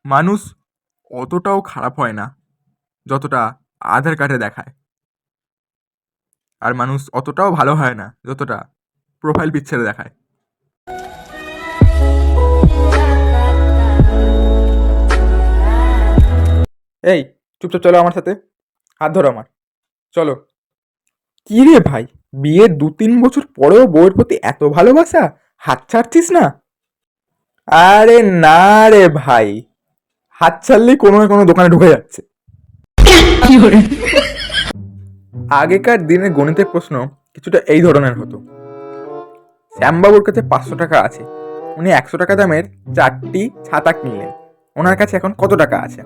মানুষ অতটাও খারাপ হয় না যতটা আধার কার্ডে দেখায়, আর মানুষ অতটাও ভালো হয় না যতটা প্রোফাইল পিকচারে দেখায়। এই, চুপচাপ চলো আমার সাথে, হাত ধরো আমার, চলো। কি রে ভাই, বিয়ের 2-3 বছর পরেও বউয়ের প্রতি এত ভালোবাসা, হাত ছাড়ছিস না? আরে না রে ভাই, হাত ছাড়লেই কোনো না কোনো দোকানে ঢুকে যাচ্ছে। আগেকার দিনে গণিতের প্রশ্ন কিছুটা এই ধরনের হতো। শ্যামবাবুর কাছে 500 টাকা আছে, উনি 100 টাকা দামের 4টি ছাতা কিনলেন, ওনার কাছে এখন কত টাকা আছে?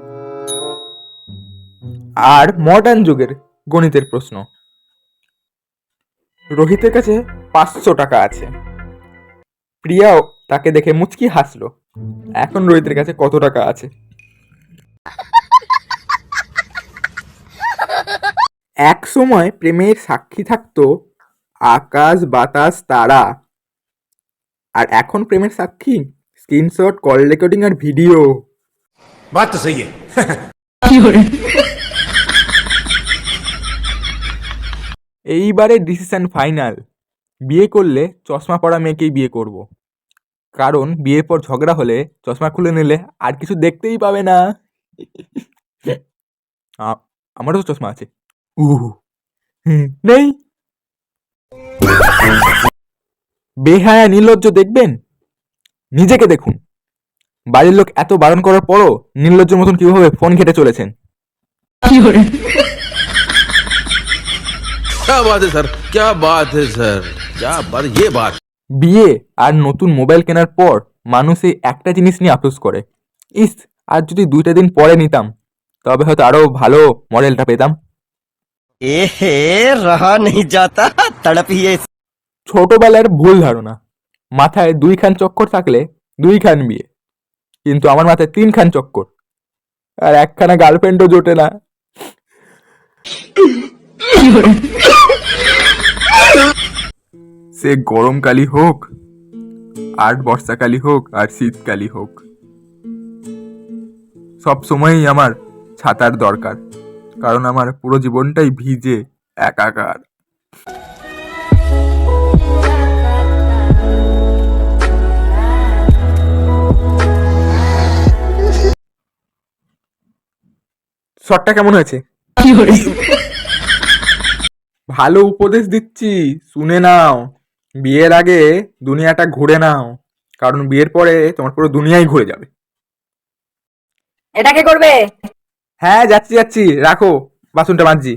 আর মডার্ন যুগের গণিতের প্রশ্ন, রোহিতের কাছে 500 টাকা আছে, প্রিয়াও তাকে দেখে মুচকি হাসলো, এখন রোহিতের কাছে কত টাকা আছে? এক সময় প্রেমের সাক্ষী থাকতো আকাশ, বাতাস, তারা, আর এখন প্রেমের সাক্ষী স্ক্রিনশট, কল রেকর্ডিং আর ভিডিও। बात तो सही है। এইবারে ডিসিশন ফাইনাল, বিয়ে করলে চশমা পরা মেয়েকেই বিয়ে করব, কারণ বিয়ের পর ঝগড়া হলে চশমা খুলে নিলে আর কিছু দেখতেই পাবে না। আমারও তো চশমা আছে। নেই। বেহায়া নির্লজ্জ দেখবেন, নিজেকে দেখুন। বাড়ির লোক এত বারণ করার পরও নির্লজ্জের মতন কিভাবে ফোন ঘেটে চলেছেন। क्या बात है सर, क्या बात है सर, क्या बात, ये बात। বিয়ে আর নতুন মোবাইল কেনার পর মানুষ এই একটা জিনিস নিয়ে আফসোস করে, ইস, আর যদি 2টা দিন পরে নিতাম তবে হয়তো আরো ভালো মডেলটা পেতাম। এহে রহা नहीं जाता तड़प ही ऐसी। ছোটবেলার ভুল ধারণা, মাথায় 2খান চক্কর থাকলে 2খান বিয়ে, কিন্তু আমার মাথায় 3খান চক্কর, আর একখানা গার্লফ্রেন্ডও জোটে না। সে গরমকালই হোক, আর বর্ষাকালই হোক, আর শীতকালই হোক, সব সময়ই আমার ছাতার দরকার, কারণ আমার পুরো জীবনটাই ভিজে একাকার। শটটা কেমন হয়েছে? ভালো উপদেশ দিচ্ছি, শুনে নাও। বিয়ের আগে দুনিয়াটা ঘুরে নাও, কারণ বিয়ের পরে তোমার পুরো দুনিয়াই ঘুরে যাবে। এটা কে করবে? হ্যাঁ, যাচ্ছি যাচ্ছি, রাখো, বাসনটা মাজছি।